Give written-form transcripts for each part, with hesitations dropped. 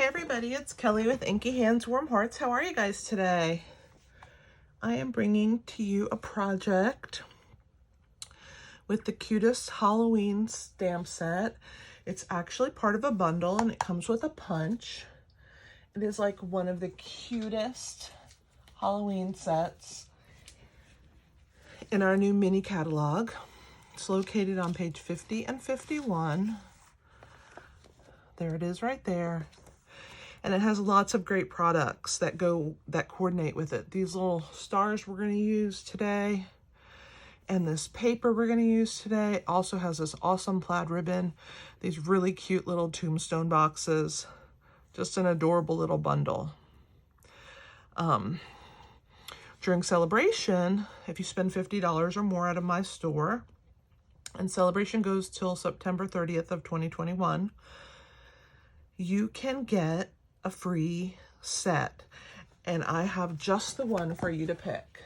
Hey everybody, it's Kelly with Inky Hands Warm Hearts. How are you guys today? I am bringing to you a project with the Cutest Halloween stamp set. It's actually part of a bundle and it comes with a punch. It is like one of the cutest Halloween sets in our new mini catalog. It's located on page 50 and 51. There it is right there. And it has lots of great products that coordinate with it. These little stars we're going to use today, and this paper we're going to use today. It also has this awesome plaid ribbon, these really cute little tombstone boxes, just an adorable little bundle. During celebration, if you spend $50 or more out of my store, and celebration goes till September 30th of 2021, you can get a free set, and I have just the one for you to pick.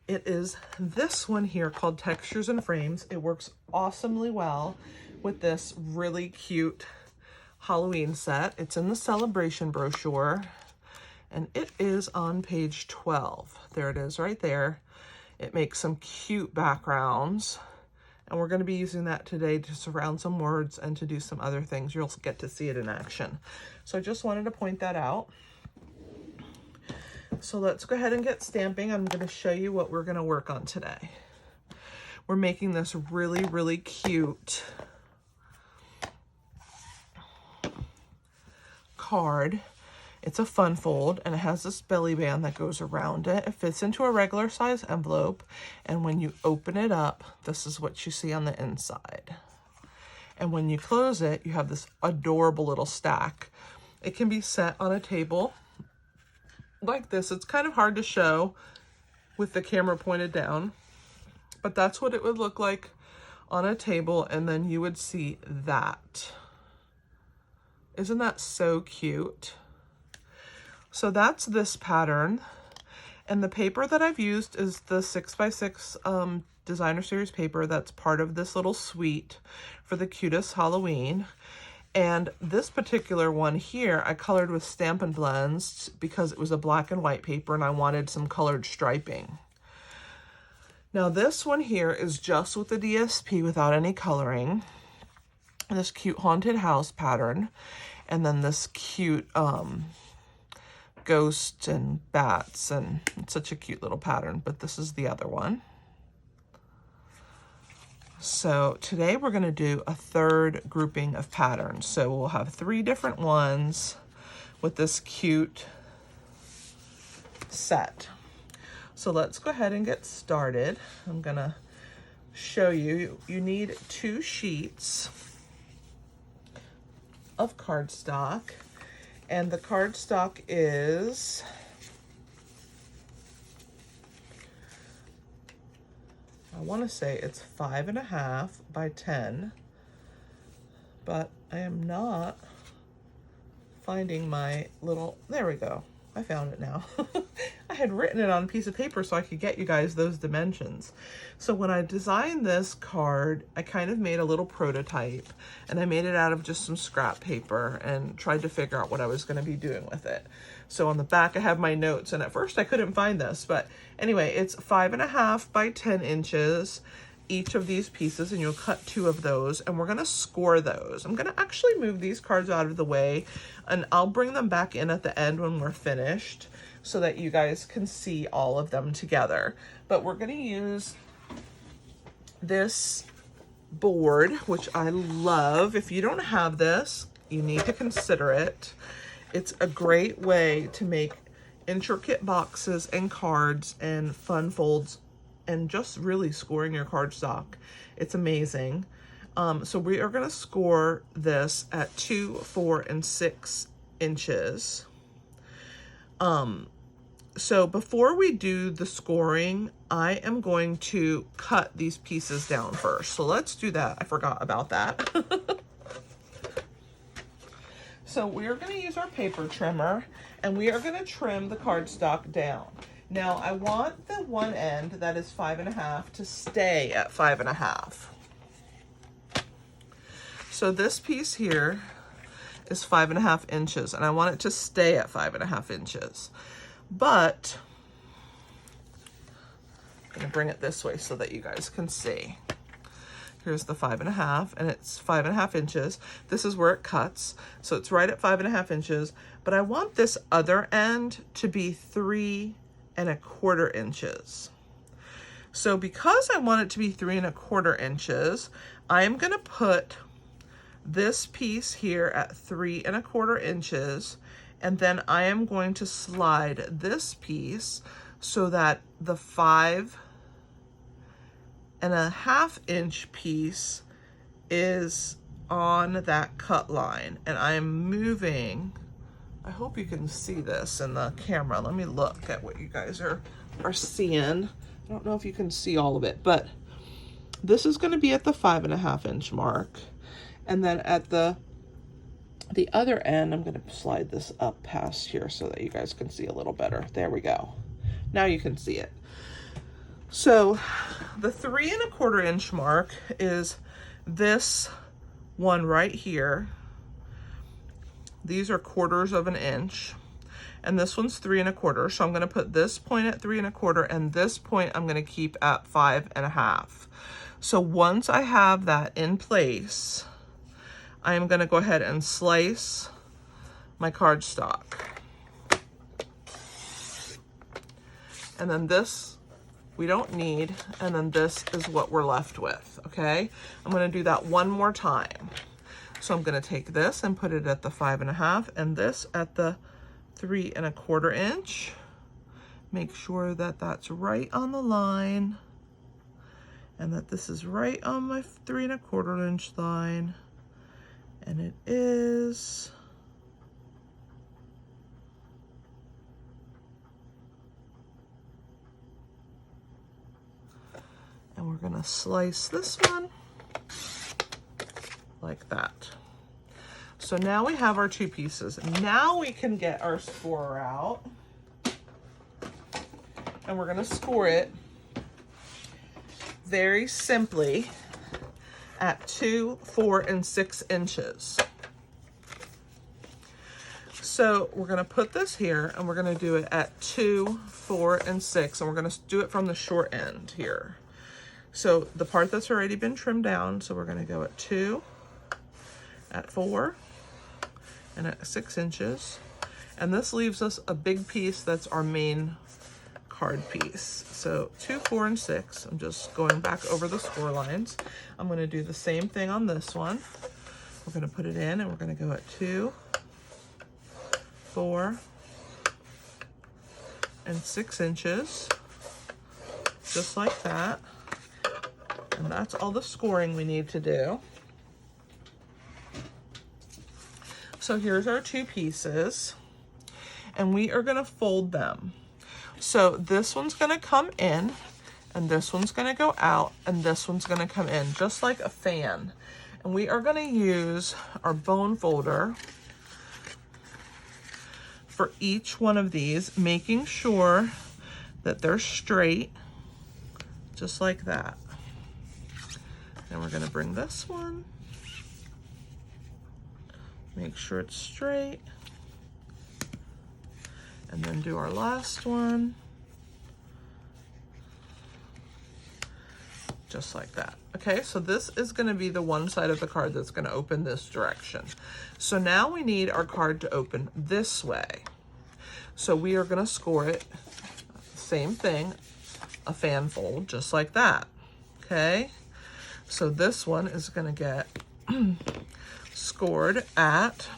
It is this one here called Textures and Frames. It works awesomely well with this really cute Halloween set. It's in the celebration brochure, and it is on page 12. There it is right there. It makes some cute backgrounds, and we're going to be using that today to surround some words and to do some other things. You'll get to see it in action. So I just wanted to point that out. So let's go ahead and get stamping. I'm going to show you what we're going to work on today. We're making this really, really cute card. It's a fun fold, and it has this belly band that goes around it. It fits into a regular size envelope, and when you open it up, this is what you see on the inside. And when you close it, you have this adorable little stack. It can be set on a table like this. It's kind of hard to show with the camera pointed down, but that's what it would look like on a table, and then you would see that. Isn't that so cute? So that's this pattern, and the paper that I've used is the 6x6 designer series paper that's part of this little suite for the Cutest Halloween. And this particular one here I colored with Stampin' Blends because it was a black and white paper and I wanted some colored striping. Now this one here is just with the DSP without any coloring. This cute haunted house pattern, and then this cute ghosts and bats, and it's such a cute little pattern, but this is the other one. So today we're going to do a third grouping of patterns. So we'll have 3 different ones with this cute set. So let's go ahead and get started. I'm going to show you. You need 2 sheets of cardstock. And the cardstock is I want to say it's 5.5 by 10, but I am not finding my little, there we go. I found it now. I had written it on a piece of paper so I could get you guys those dimensions. So when I designed this card, I kind of made a little prototype, and I made it out of just some scrap paper and tried to figure out what I was going to be doing with it. So on the back I have my notes, and at first I couldn't find this, but anyway, it's 5.5 by 10 inches each of these pieces, and you'll cut 2 of those, and we're going to score those. I'm going to actually move these cards out of the way, and I'll bring them back in at the end when we're finished so that you guys can see all of them together. But we're going to use this board, which I love. If you don't have this, you need to consider it. It's a great way to make intricate boxes and cards and fun folds and just really scoring your cardstock. It's amazing. So we are going to score this at 2, 4, and 6 inches. So before we do the scoring, I am going to cut these pieces down first. So let's do that. I forgot about that. So we are going to use our paper trimmer, and we are going to trim the cardstock down. Now I want the one end that is 5.5 to stay at 5.5. So this piece here is 5.5 inches, and I want it to stay at 5.5 inches. But I'm gonna bring it this way so that you guys can see. Here's the 5.5, and it's 5.5 inches. This is where it cuts, so it's right at 5.5 inches, but I want this other end to be 3.25 inches. So because I want it to be 3.25 inches, I'm gonna put this piece here at 3.25 inches, and then I am going to slide this piece so that the 5.5 inch piece is on that cut line, and I'm moving. I hope you can see this in the camera. Let me look at what you guys are seeing. I don't know if you can see all of it, but this is going to be at the 5.5 inch mark, and then at the other end, I'm going to slide this up past here so that you guys can see a little better. There we go. Now you can see it. So the 3.25 inch mark is this one right here. These are 1/4 of an inch, and this one's 3.25. So I'm going to put this point at 3.25, and this point I'm going to keep at 5.5. So once I have that in place, I am going to go ahead and slice my cardstock. And then this we don't need, and then this is what we're left with, okay? I'm gonna do that one more time. So I'm gonna take this and put it at the 5.5 and this at the 3.25 inch. Make sure that that's right on the line and that this is right on my 3.25 inch line, and it is. And we're gonna slice this one like that. So now we have our 2 pieces. Now we can get our scorer out, and we're gonna score it very simply at 2, 4, and 6 inches. So we're gonna put this here, and we're gonna do it at 2, 4, and 6, and we're gonna do it from the short end here. So the part that's already been trimmed down, so we're gonna go at 2, at 4, and at 6 inches. And this leaves us a big piece that's our main card piece. So 2, 4, and 6, I'm just going back over the score lines. I'm gonna do the same thing on this one. We're gonna put it in, and we're gonna go at 2, 4, and 6 inches, just like that. And that's all the scoring we need to do. So here's our 2 pieces, and we are gonna fold them. So this one's gonna come in, and this one's gonna go out, and this one's gonna come in, just like a fan. And we are gonna use our bone folder for each one of these, making sure that they're straight, just like that. And we're gonna bring this one, make sure it's straight, and then do our last one, just like that. Okay, so this is gonna be the one side of the card that's gonna open this direction. So now we need our card to open this way. So we are gonna score it, same thing, a fan fold, just like that, okay? So this one is gonna get scored at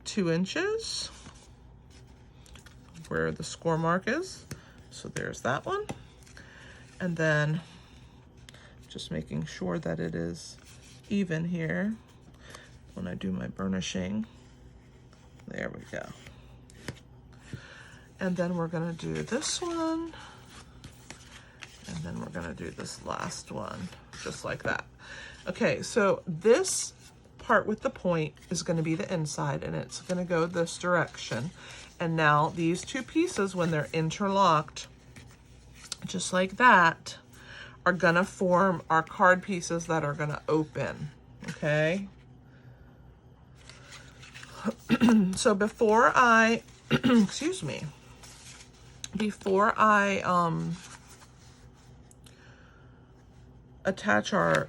2 inches, where the score mark is. So there's that one. And then just making sure that it is even here when I do my burnishing. There we go. And then we're gonna do this one, and then we're gonna do this last one, just like that. Okay, so this part with the point is gonna be the inside, and it's gonna go this direction. And now these 2 pieces, when they're interlocked, just like that, are gonna form our card pieces that are gonna open, okay? So before I, excuse me, before I attach our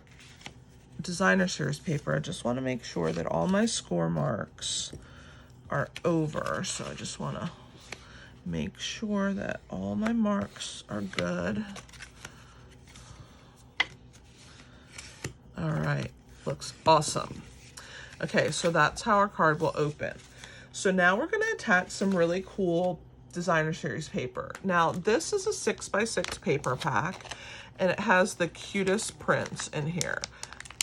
designer series paper, I just want to make sure that all my score marks are over. So I just want to make sure that all my marks are good. All right, looks awesome. Okay, so that's how our card will open. So now we're going to attach some really cool designer series paper. Now this is a 6x6 paper pack, and it has the cutest prints in here.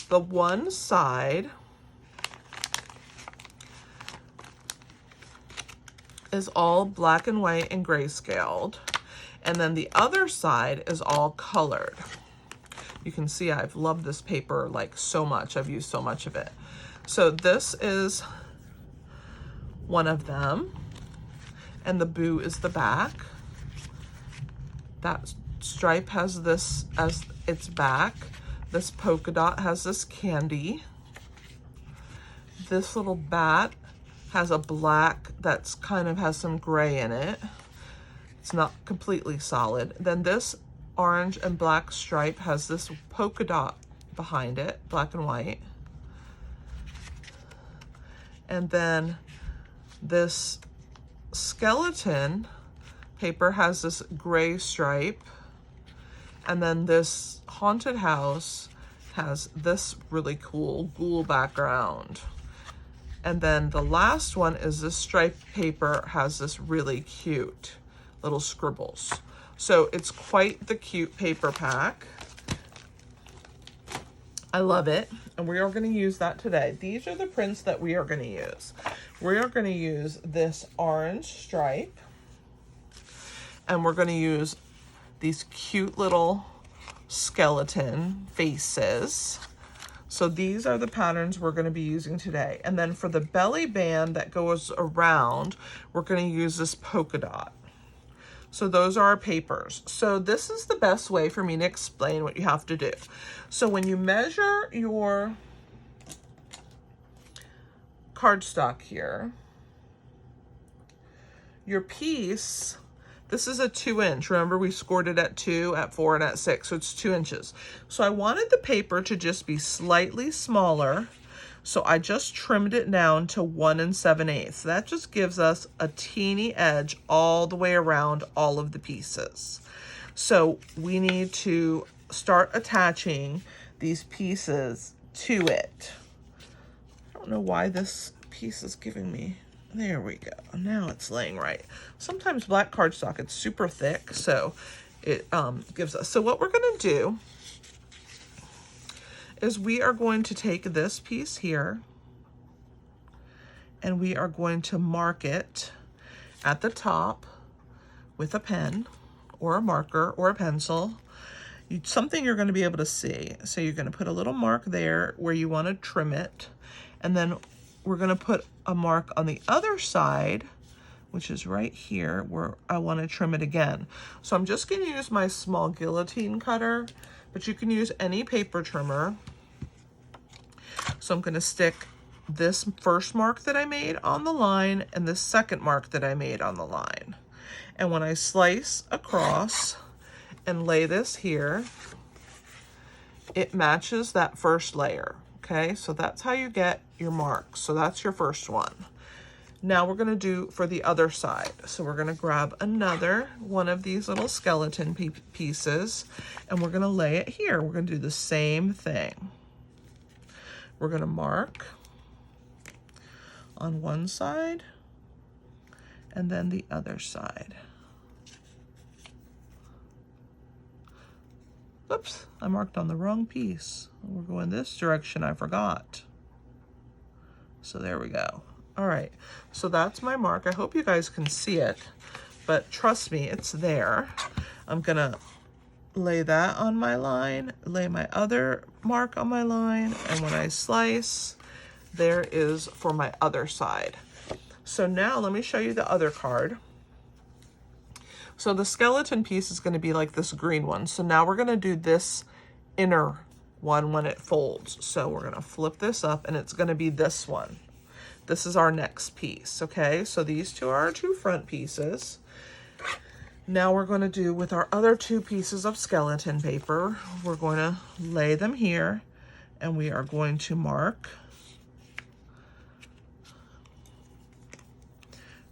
The one side is all black and white and grayscaled, and then the other side is all colored. You can see I've loved this paper like so much. I've used so much of it. So this is one of them, and the boo is the back. That stripe has this as its back. This polka dot has this candy. This little bat has a black that's kind of has some gray in it. It's not completely solid. Then this orange and black stripe has this polka dot behind it, black and white. And then this skeleton paper has this gray stripe. And then this haunted house has this really cool ghoul background. And then the last one is this striped paper has this really cute little scribbles. So it's quite the cute paper pack. I love it. And we are going to use that today. These are the prints that we are going to use. We are going to use this orange stripe. And we're going to use these cute little skeleton faces. So these are the patterns we're going to be using today. And then for the belly band that goes around, we're going to use this polka dot. So those are our papers. So this is the best way for me to explain what you have to do. So when you measure your cardstock here, your piece, this is a 2-inch. Remember, we scored it at 2, at 4, and at 6, so it's 2 inches. So I wanted the paper to just be slightly smaller, so I just trimmed it down to 1 7/8. That just gives us a teeny edge all the way around all of the pieces. So we need to start attaching these pieces to it. I don't know why this piece is giving me... There we go. Now it's laying right. Sometimes black cardstock, it's super thick, so it gives us. So what we're going to do is we are going to take this piece here and we are going to mark it at the top with a pen or a marker or a pencil. Something you're going to be able to see. So you're going to put a little mark there where you want to trim it, and then we're going to put a mark on the other side, which is right here where I want to trim it again. So I'm just going to use my small guillotine cutter, but you can use any paper trimmer. So I'm going to stick this first mark that I made on the line and the second mark that I made on the line. And when I slice across and lay this here, it matches that first layer. Okay, so that's how you get your marks. So that's your first one. Now we're going to do for the other side. So we're going to grab another one of these little skeleton pieces, and we're going to lay it here. We're going to do the same thing. We're going to mark on one side and then the other side. Oops, I marked on the wrong piece. We're going this direction, I forgot. So there we go. All right, so that's my mark. I hope you guys can see it, but trust me, it's there. I'm gonna lay that on my line, lay my other mark on my line, and when I slice, there is for my other side. So now let me show you the other card. So the skeleton piece is going to be like this green one. So now we're going to do this inner one when it folds. So we're going to flip this up and it's going to be this one. this is our next piece, okay? So these two are our two front pieces. Now we're going to do with our other two pieces of skeleton paper, we're going to lay them here and we are going to mark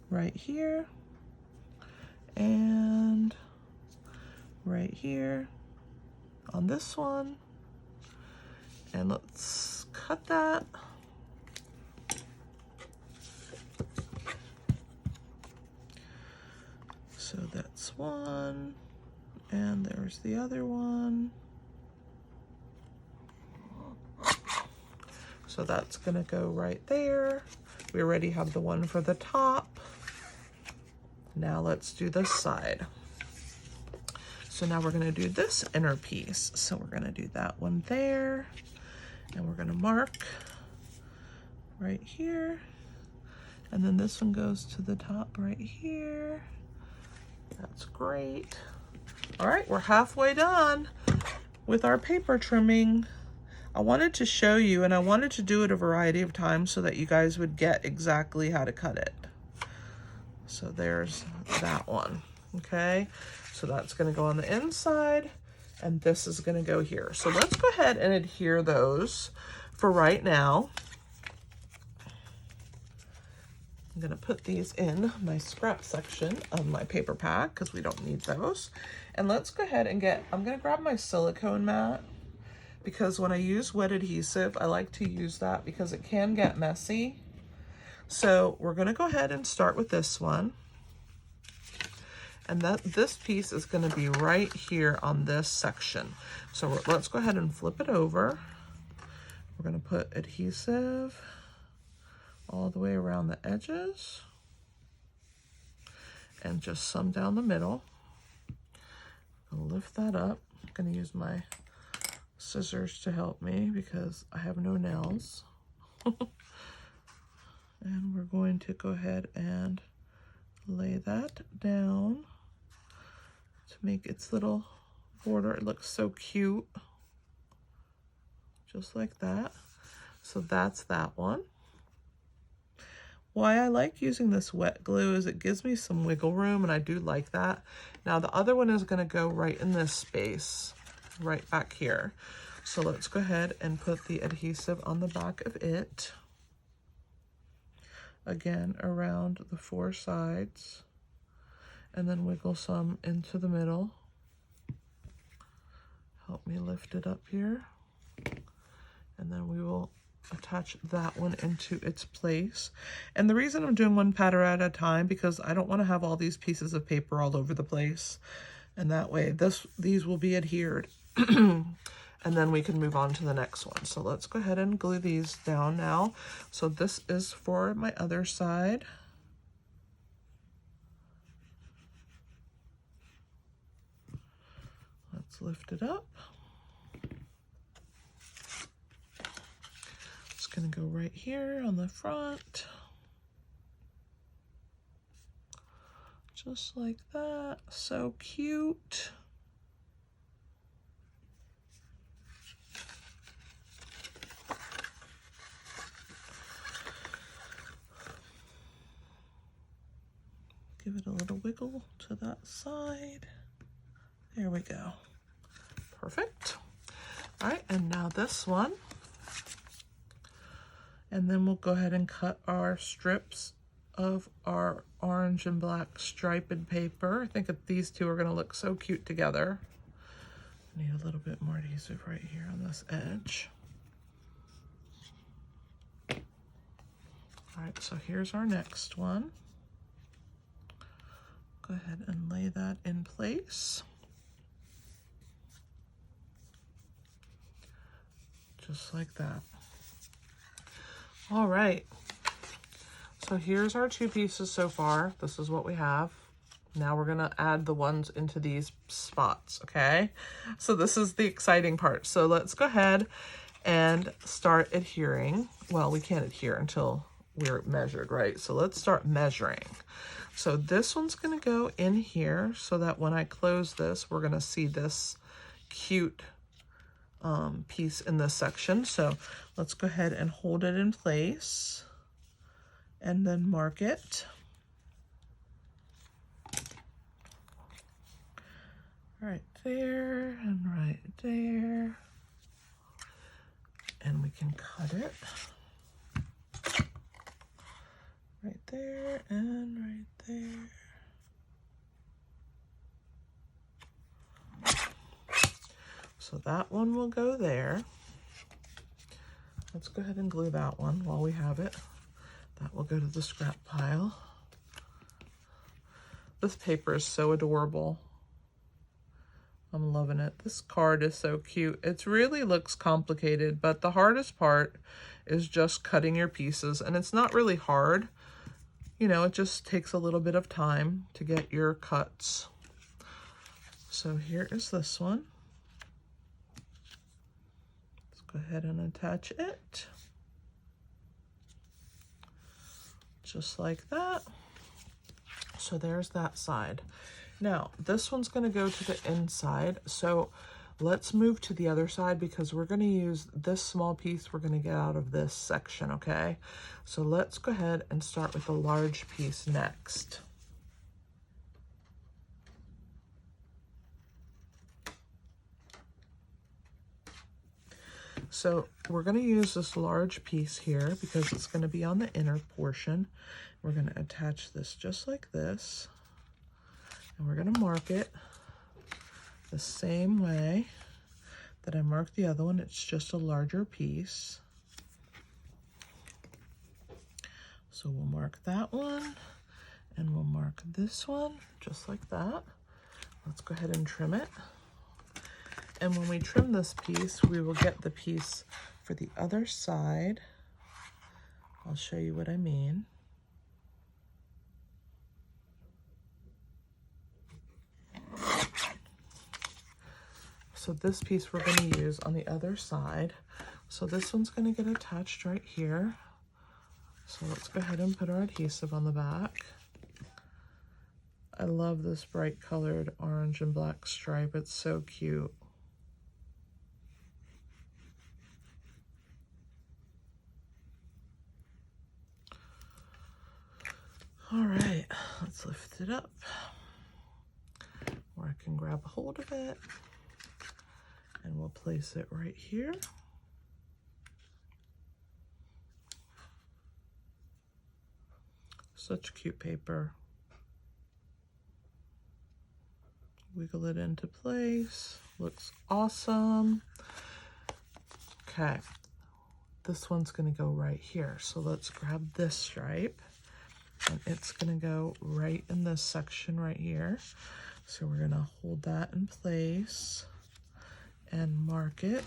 right here and right here on this one. And let's cut that. So that's one, and there's the other one. So that's gonna go right there. We already have the one for the top. Now let's do this side. So now we're gonna do this inner piece. So we're gonna do that one there, and we're gonna mark right here. And then this one goes to the top right here. That's great. All right, we're halfway done with our paper trimming. I wanted to show you, and I wanted to do it a variety of times so that you guys would get exactly how to cut it. So there's that one, okay? So that's gonna go on the inside, and this is gonna go here. So let's go ahead and adhere those for right now. I'm gonna put these in my scrap section of my paper pack because we don't need those. And let's go ahead and I'm gonna grab my silicone mat because when I use wet adhesive, I like to use that because it can get messy. So we're gonna go ahead and start with this one. And this piece is gonna be right here on this section. So let's go ahead and flip it over. We're gonna put adhesive all the way around the edges and just some down the middle. I'll lift that up. I'm gonna use my scissors to help me because I have no nails. And we're going to go ahead and lay that down to make its little border. It looks so cute, just like that. So that's that one. Why I like using this wet glue is it gives me some wiggle room, and I do like that. Now the other one is going to go right in this space, right back here. So let's go ahead and put the adhesive on the back of it. Again, around the four sides, and then wiggle some into the middle. Help me lift it up here. And then we will attach that one into its place. And the reason I'm doing one pattern at a time because I don't want to have all these pieces of paper all over the place. And that way these will be adhered. And then we can move on to the next one. So let's go ahead and glue these down now. So this is for my other side. Let's lift it up. It's gonna go right here on the front. Just like that, so cute. Give it a little wiggle to that side. There we go. Perfect. All right, and now this one. And then we'll go ahead and cut our strips of our orange and black striped paper. I think that these two are gonna look so cute together. I need a little bit more adhesive right here on this edge. All right, so here's our next one. Go ahead and lay that in place. Just like that. All right, so here's our two pieces so far. This is what we have. Now we're gonna add the ones into these spots, okay? So this is the exciting part. So let's go ahead and start adhering. Well, we can't adhere until we're measured, right? So let's start measuring. So this one's gonna go in here so that when I close this, we're gonna see this cute piece in this section. So let's go ahead and hold it in place. and then mark it. Right there and right there. And we can cut it. Right there and right there. So that one will go there. Let's go ahead and glue that one while we have it. That will go to the scrap pile. This paper is so adorable. I'm loving it. This card is so cute. It really looks complicated, but the hardest part is just cutting your pieces. And it's not really hard. You know, it just takes a little bit of time to get your cuts. So here is this one. Go ahead and attach it. Just like that. So there's that side. Now, this one's going to go to the inside. So let's move to the other side because we're going to use this small piece we're going to get out of this section, okay? So let's go ahead and start with the large piece next. So we're going to use this large piece here because it's going to be on the inner portion. We're going to attach this just like this. And we're going to mark it the same way that I marked the other one. It's just a larger piece. So we'll mark that one and we'll mark this one just like that. Let's go ahead and trim it. And when we trim this piece, we will get the piece for the other side. I'll show you what I mean. So this piece we're going to use on the other side. So this one's going to get attached right here. So let's go ahead and put our adhesive on the back. I love this bright colored orange and black stripe. It's so cute. All right, let's lift it up, or I can grab a hold of it, and we'll place it right here. Such cute paper. Wiggle it into place, looks awesome. Okay, this one's gonna go right here. So let's grab this stripe. And it's going to go right in this section right here. So we're going to hold that in place and mark it.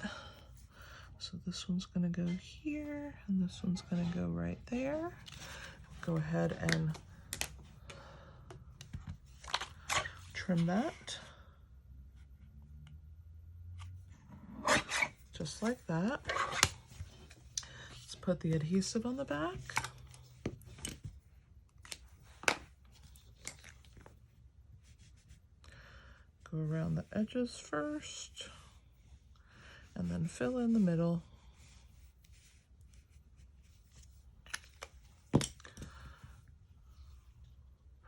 So this one's going to go here, and this one's going to go right there. Go ahead and trim that. Just like that. Let's put the adhesive on the back. Go around the edges first, and then fill in the middle.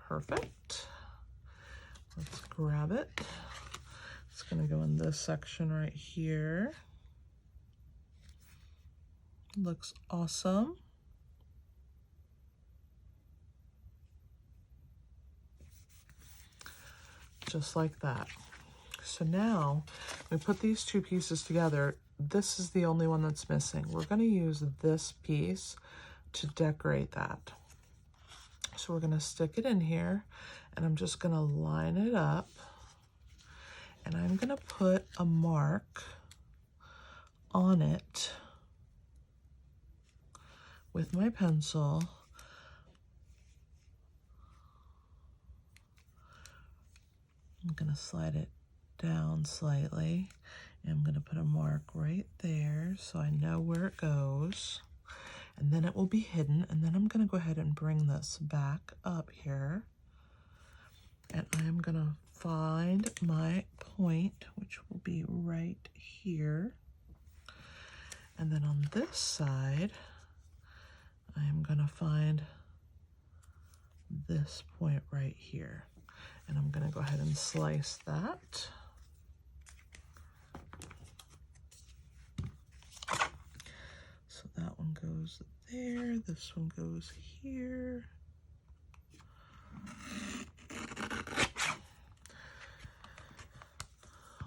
Perfect. Let's grab it. It's going to go in this section right here. Looks awesome. Just like that. So now we put these two pieces together. This is the only one that's missing. We're going to use this piece to decorate that. So we're going to stick it in here, and I'm just going to line it up, and I'm going to put a mark on it with my pencil. I'm going to slide it down slightly, and I'm going to put a mark right there so I know where it goes, and then it will be hidden. And then I'm going to go ahead and bring this back up here, and I'm going to find my point, which will be right here. And then on this side, I'm going to find this point right here. And I'm going to go ahead and slice that. So that one goes there, this one goes here.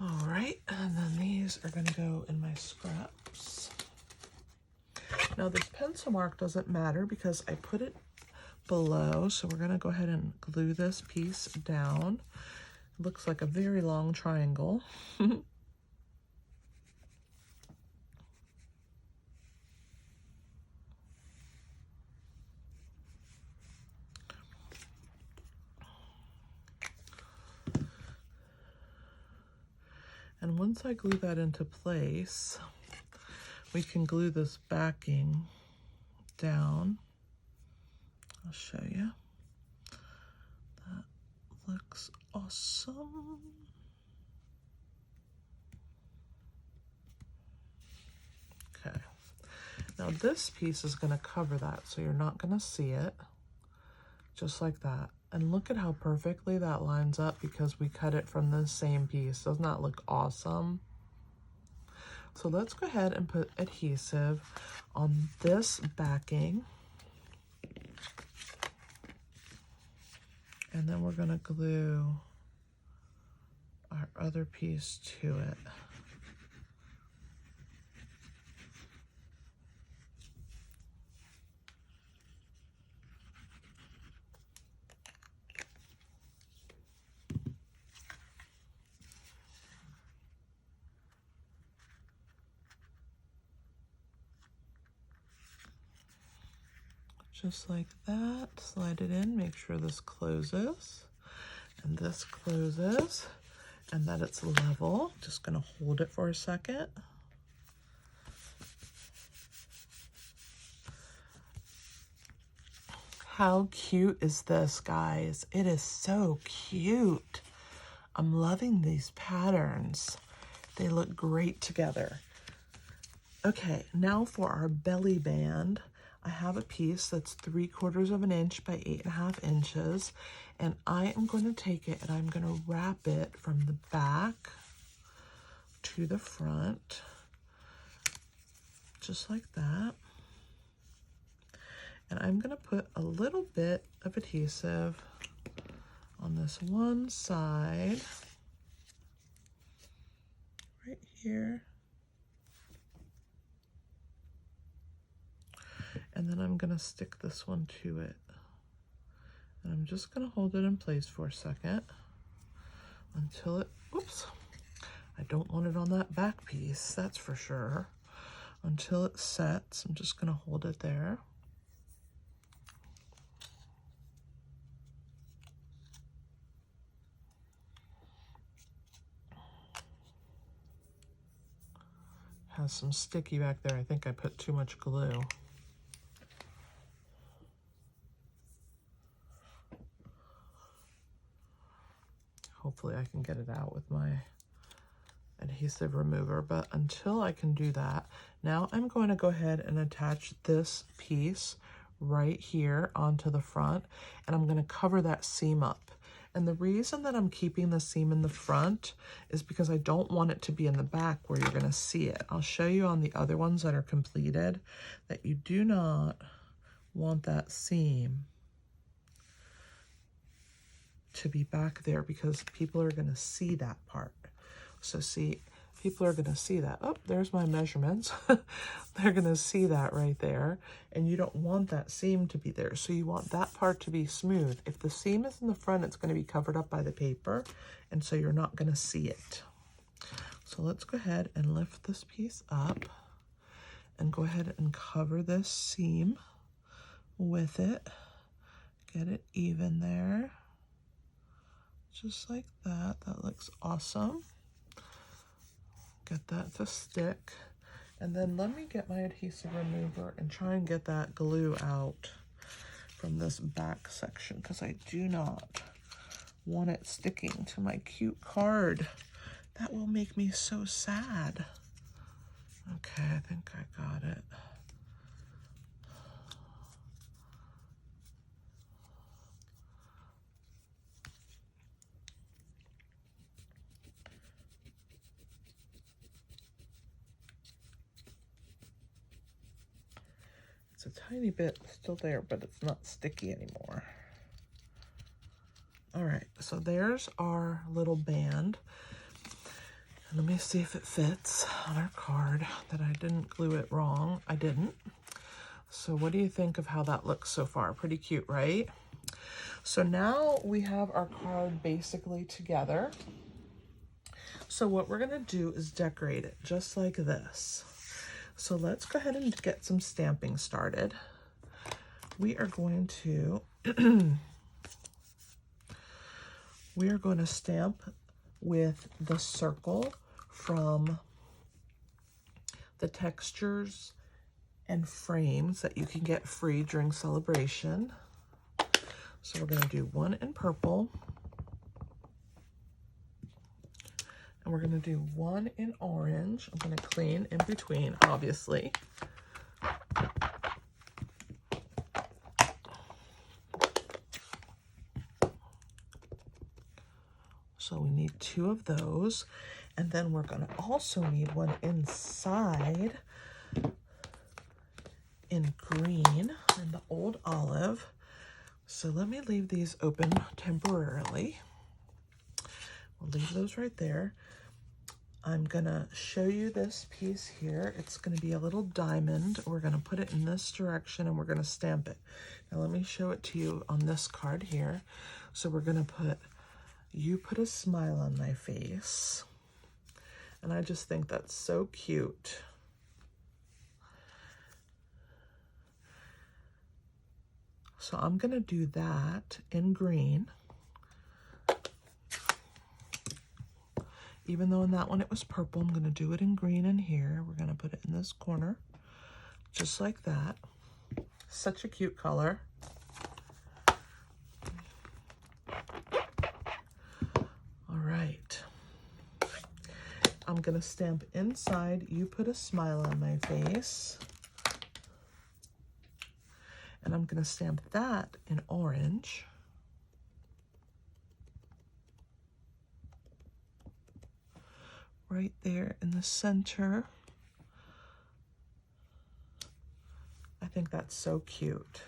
All right, and then these are going to go in my scraps. Now this pencil mark doesn't matter because I put it below, so we're going to go ahead and glue this piece down. It looks like a very long triangle. And once I glue that into place, we can glue this backing down. I'll show you. That looks awesome. Okay. Now this piece is going to cover that, so you're not going to see it. Just like that. And look at how perfectly that lines up because we cut it from the same piece. Doesn't that look awesome? So let's go ahead and put adhesive on this backing. And then we're going to glue our other piece to it. Just like that, slide it in, make sure this closes and this closes and that it's level. Just gonna hold it for a second. How cute is this, guys? It is so cute. I'm loving these patterns. They look great together. Okay, now for our belly band. I have a piece that's 3/4 of an inch by 8.5 inches, and I am going to take it and I'm going to wrap it from the back to the front, just like that. And I'm going to put a little bit of adhesive on this one side, right here. And then I'm going to stick this one to it. And I'm just going to hold it in place for a second until it, oops, I don't want it on that back piece, that's for sure. Until it sets, I'm just going to hold it there. Has some sticky back there. I think I put too much glue. Hopefully I can get it out with my adhesive remover, but until I can do that, now I'm going to go ahead and attach this piece right here onto the front, and I'm going to cover that seam up. And the reason that I'm keeping the seam in the front is because I don't want it to be in the back where you're going to see it. I'll show you on the other ones that are completed that you do not want that seam to be back there because people are going to see that part. So see, people are going to see that. Oh, there's my measurements. They're going to see that right there. And you don't want that seam to be there. So you want that part to be smooth. If the seam is in the front, it's going to be covered up by the paper. And so you're not going to see it. So let's go ahead and lift this piece up and go ahead and cover this seam with it. Get it even there. Just like that. That looks awesome. Get that to stick. And then let me get my adhesive remover and try and get that glue out from this back section because I do not want it sticking to my cute card. That will make me so sad. Okay, I think I got it. It's a tiny bit still there, but it's not sticky anymore. All right, so there's our little band. And let me see if it fits on our card, that I didn't glue it wrong. I didn't. So what do you think of how that looks so far? Pretty cute, right? So now we have our card basically together. So what we're gonna do is decorate it just like this. So let's go ahead and get some stamping started. We are going to stamp with the circle from the textures and frames that you can get free during celebration. So we're going to do one in purple, and we're going to do one in orange. I'm going to clean in between, obviously. So we need 2 of those, and then we're going to also need one inside in green and the old olive. So let me leave these open temporarily. We'll leave those right there. I'm gonna show you this piece here. It's gonna be a little diamond. We're gonna put it in this direction and we're gonna stamp it. Now let me show it to you on this card here. So we're gonna put, "You put a smile on my face." And I just think that's so cute. So I'm gonna do that in green. Even though in that one it was purple, I'm gonna do it in green in here. We're gonna put it in this corner, just like that. Such a cute color. All right. I'm gonna stamp inside, "You put a smile on my face." And I'm gonna stamp that in orange. Right there in the center. I think that's so cute.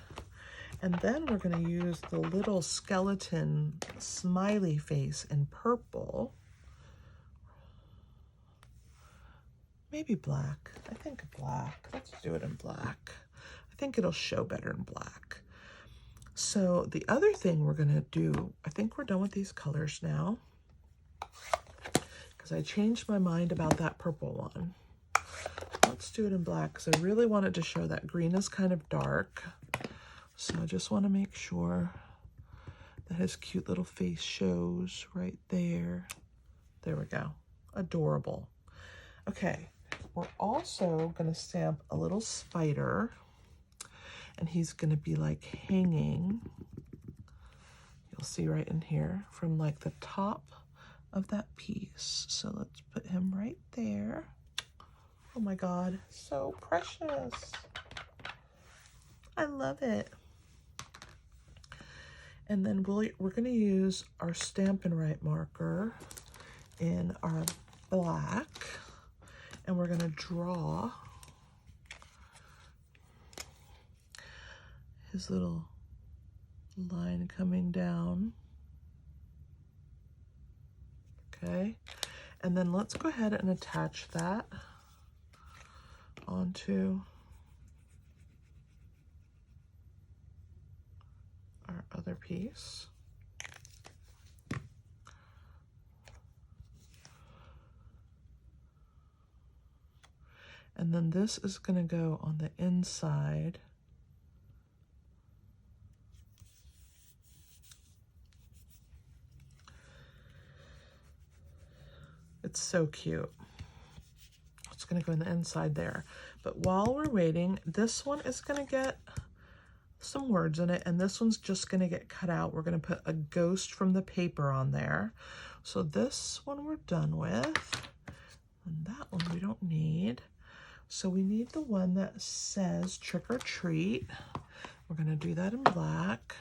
And then we're gonna use the little skeleton smiley face in purple. Maybe black. I think black. Let's do it in black. I think it'll show better in black. So the other thing we're gonna do, I think we're done with these colors now, because I changed my mind about that purple one. Let's do it in black, because I really wanted to show that green is kind of dark. So I just want to make sure that his cute little face shows right there. There we go. Adorable. Okay, we're also going to stamp a little spider, and he's going to be like hanging. You'll see right in here from like the top of that piece. So let's put him right there. Oh my God, so precious. I love it. And then we're going to use our Stampin' Right marker in our black, and we're going to draw his little line coming down. Okay, and then let's go ahead and attach that onto our other piece. And then this is going to go on the inside. It's so cute. It's going to go in the inside there. But while we're waiting, this one is going to get some words in it, and this one's just going to get cut out. We're going to put a ghost from the paper on there. So this one we're done with, and that one we don't need. So we need the one that says trick or treat. We're going to do that in black,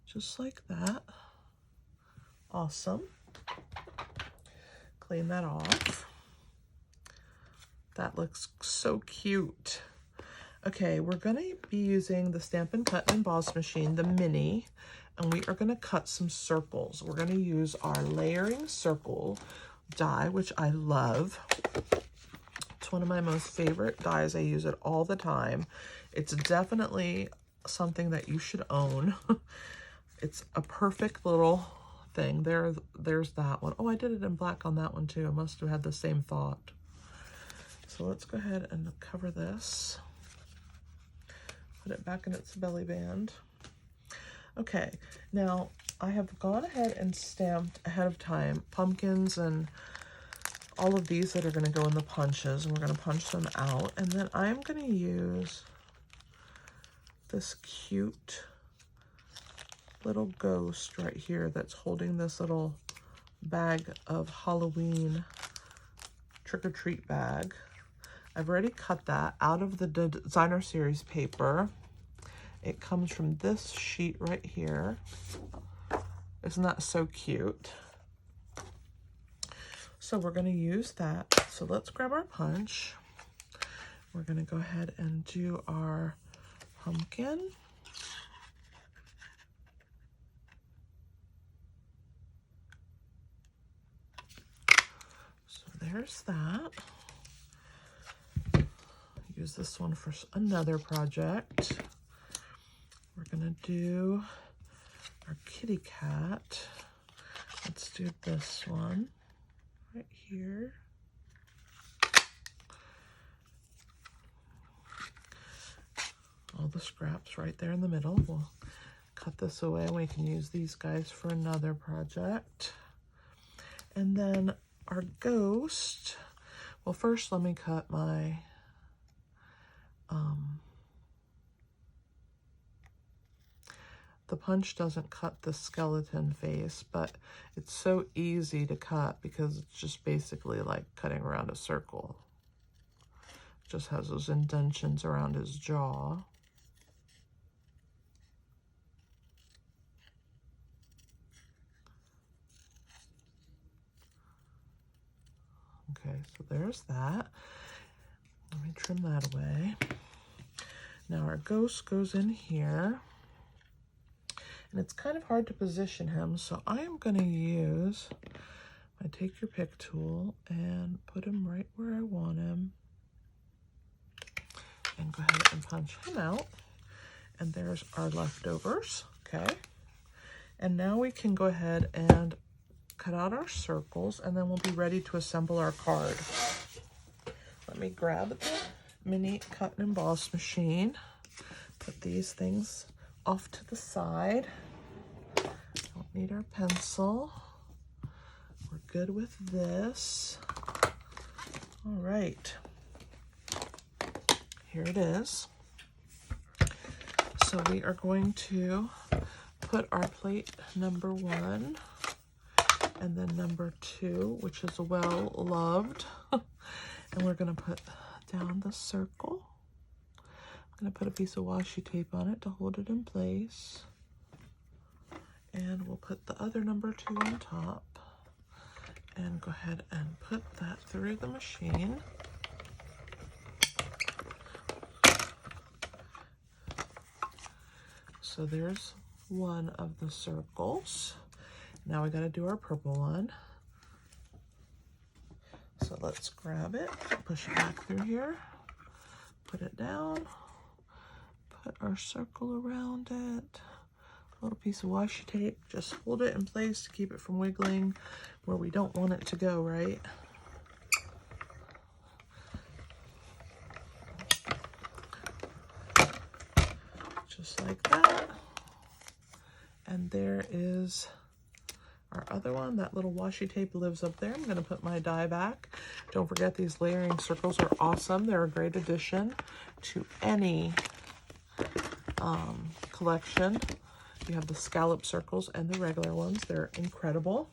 just like that. Awesome. Clean that off. That looks so cute. Okay, we're gonna be using the Stampin' Cut and Emboss machine, the mini, and we are gonna cut some circles. We're gonna use our layering circle die, which I love. It's one of my most favorite dies. I use it all the time. It's definitely something that you should own. It's a perfect little thing. There's that one. Oh, I did it in black on that one too. I must have had the same thought. So let's go ahead and cover this. Put it back in its belly band. Okay, now I have gone ahead and stamped ahead of time pumpkins and all of these that are going to go in the punches, and we're going to punch them out. And then I'm going to use this cute little ghost right here that's holding this little bag of Halloween trick-or-treat bag. I've already cut that out of the designer series paper. It comes from this sheet right here. Isn't that so cute? So we're going to use that. So let's grab our punch. We're going to go ahead and do our pumpkin. So there's that. Use this one for another project. We're going to do our kitty cat. Let's do this one right here. All the scraps right there in the middle. We'll cut this away and we can use these guys for another project. And then our ghost. Well, first let me cut my the punch doesn't cut the skeleton face, but it's so easy to cut because it's just basically like cutting around a circle. It just has those indentions around his jaw. Okay, so there's that. Let me trim that away. Now our ghost goes in here. And it's kind of hard to position him, so I am going to use my take your pick tool and put him right where I want him. And go ahead and punch him out. And there's our leftovers, okay? And now we can go ahead and cut out our circles, and then we'll be ready to assemble our card. Let me grab the mini cut and emboss machine. Put these things off to the side. Don't need our pencil. We're good with this. All right. Here it is. So we are going to put our plate number 1 and then number 2, which is well loved. And we're going to put down the circle. I'm going to put a piece of washi tape on it to hold it in place. And we'll put the other number 2 on top. And go ahead and put that through the machine. So there's one of the circles. Now we got to do our purple one. So let's grab it, push it back through here, put it down, put our circle around it, a little piece of washi tape, just hold it in place to keep it from wiggling where we don't want it to go, right? Just like that. And there is our other one. That little washi tape lives up there. I'm going to put my die back. Don't forget, these layering circles are awesome. They're a great addition to any collection. You have the scallop circles and the regular ones. They're incredible.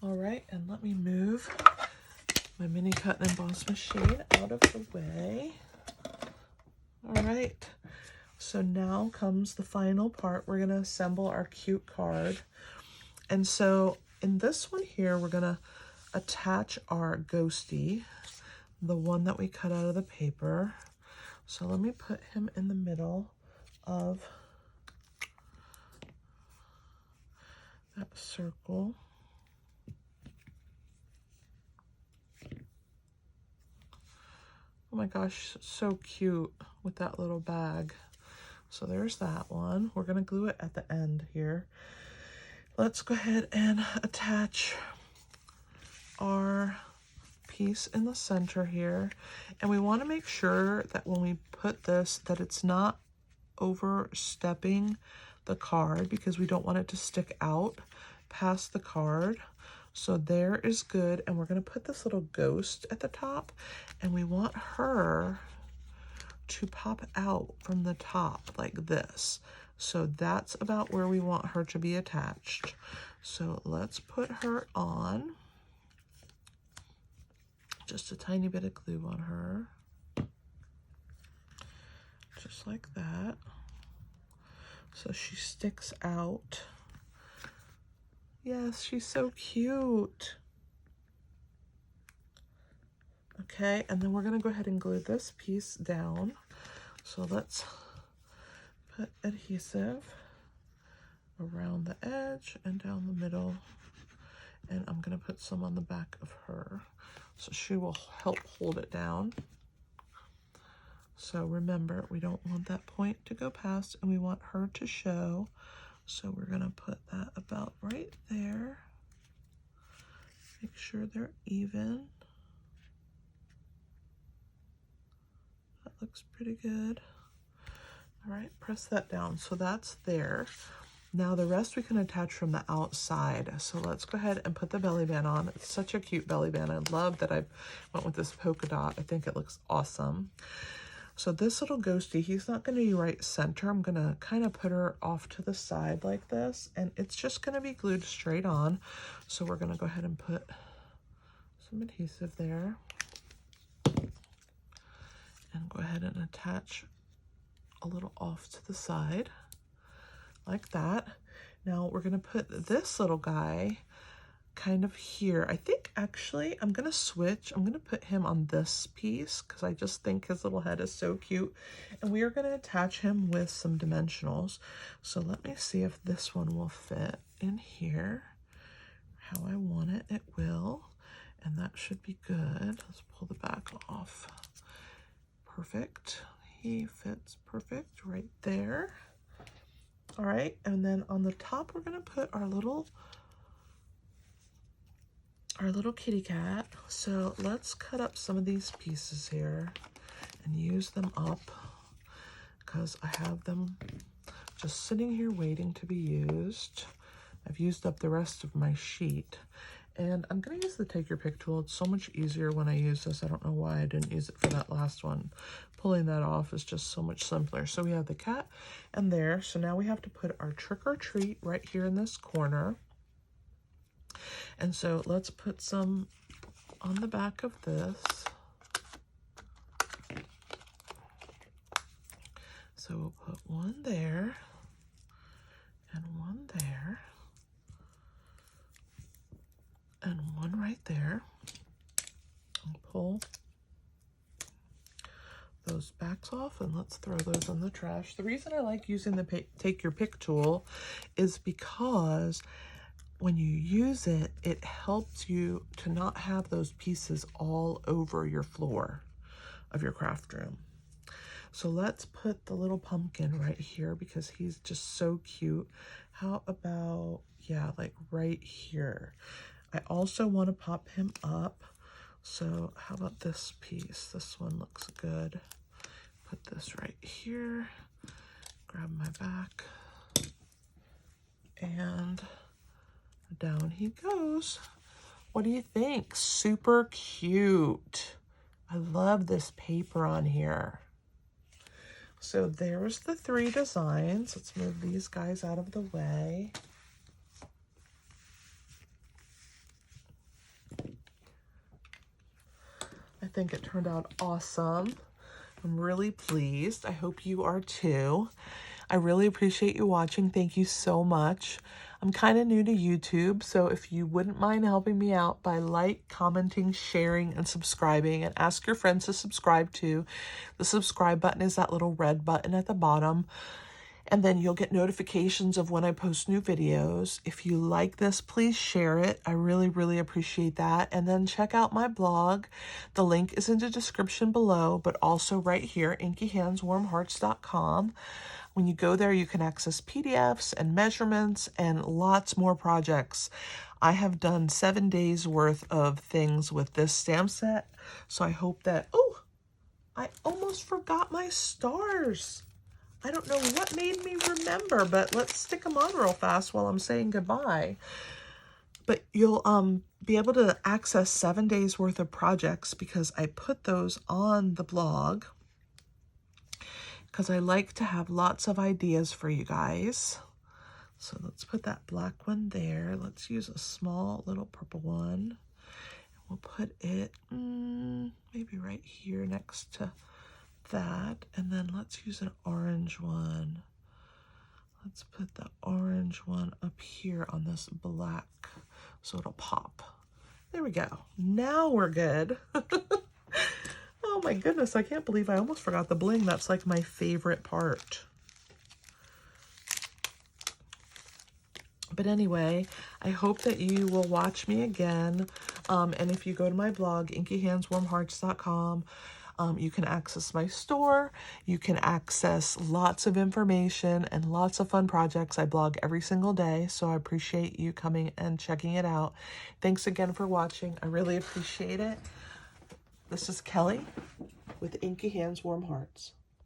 All right, and let me move my mini cut and emboss machine out of the way. All right, so now comes the final part. We're going to assemble our cute card. And so in this one here, we're going to attach our ghosty. the one that we cut out of the paper. So let me put him in the middle of that circle. Oh my gosh, so cute with that little bag. So there's that one. We're gonna glue it at the end here. Let's go ahead and attach our piece in the center here. And we wanna make sure that when we put this, that it's not overstepping the card, because we don't want it to stick out past the card. So there is good. And we're going to put this little ghost at the top, and we want her to pop out from the top like this. So that's about where we want her to be attached. So let's put her on. Just a tiny bit of glue on her. Just like that. So she sticks out. Yes, she's so cute. Okay, and then we're gonna go ahead and glue this piece down. So let's put adhesive around the edge and down the middle. And I'm gonna put some on the back of her, so she will help hold it down. So remember, we don't want that point to go past, and we want her to show. So we're gonna put that about right there. Make sure they're even. That looks pretty good. All right, press that down. So that's there. Now the rest we can attach from the outside. So let's go ahead and put the belly band on. It's such a cute belly band. I love that I went with this polka dot. I think it looks awesome. So this little ghosty, he's not going to be right center. I'm going to kind of put her off to the side like this, and it's just going to be glued straight on. So we're going to go ahead and put some adhesive there. And go ahead and attach a little off to the side like that. Now we're going to put this little guy kind of here. I think actually I'm going to switch. I'm going to put him on this piece because I just think his little head is so cute. And we are going to attach him with some dimensionals. So let me see if this one will fit in here how I want it. It will. And that should be good. Let's pull the back off. Perfect. He fits perfect right there. All right. And then on the top, we're going to put our little kitty cat. So let's cut up some of these pieces here and use them up because I have them just sitting here waiting to be used. I've used up the rest of my sheet, and I'm going to use the Take Your Pick tool. It's so much easier when I use this. I don't know why I didn't use it for that last one. Pulling that off is just so much simpler. So we have the cat and there. So now we have to put our Trick or Treat right here in this corner. And so let's put some on the back of this. So we'll put one there and one there and one right there. And pull those backs off, and let's throw those in the trash. The reason I like using the Take Your Pick tool is because when you use it, it helps you to not have those pieces all over your floor of your craft room. So let's put the little pumpkin right here because he's just so cute. How about, yeah, like right here. I also want to pop him up. So how about this piece? This one looks good. Put this right here. Grab my back. And down he goes. What do you think? Super cute. I love this paper on here. So there's the 3 designs. Let's move these guys out of the way. I think it turned out awesome. I'm really pleased. I hope you are too. I really appreciate you watching. Thank you so much. I'm kind of new to YouTube, so if you wouldn't mind helping me out by commenting, sharing, and subscribing, and ask your friends to subscribe too. The subscribe button is that little red button at the bottom. And then you'll get notifications of when I post new videos. If you like this, please share it. I really, really appreciate that. And then check out my blog. The link is in the description below, but also right here, inkyhandswarmhearts.com. When you go there, you can access PDFs and measurements and lots more projects. I have done 7 days worth of things with this stamp set. So I hope that, oh, I almost forgot my stars. I don't know what made me remember, but let's stick them on real fast while I'm saying goodbye. But you'll be able to access 7 days worth of projects because I put those on the blog because I like to have lots of ideas for you guys. So let's put that black one there. Let's use a small little purple one. We'll put it maybe right here next to that, and then let's use an orange one. Let's put the orange one up here on this black so it'll pop. There we go. Now we're good. Oh my goodness, I can't believe I almost forgot the bling. That's like my favorite part. But anyway, I hope that you will watch me again. And if you go to my blog, inkyhandswarmhearts.com, you can access my store. You can access lots of information and lots of fun projects. I blog every single day, so I appreciate you coming and checking it out. Thanks again for watching. I really appreciate it. This is Kelly with Inky Hands Warm Hearts.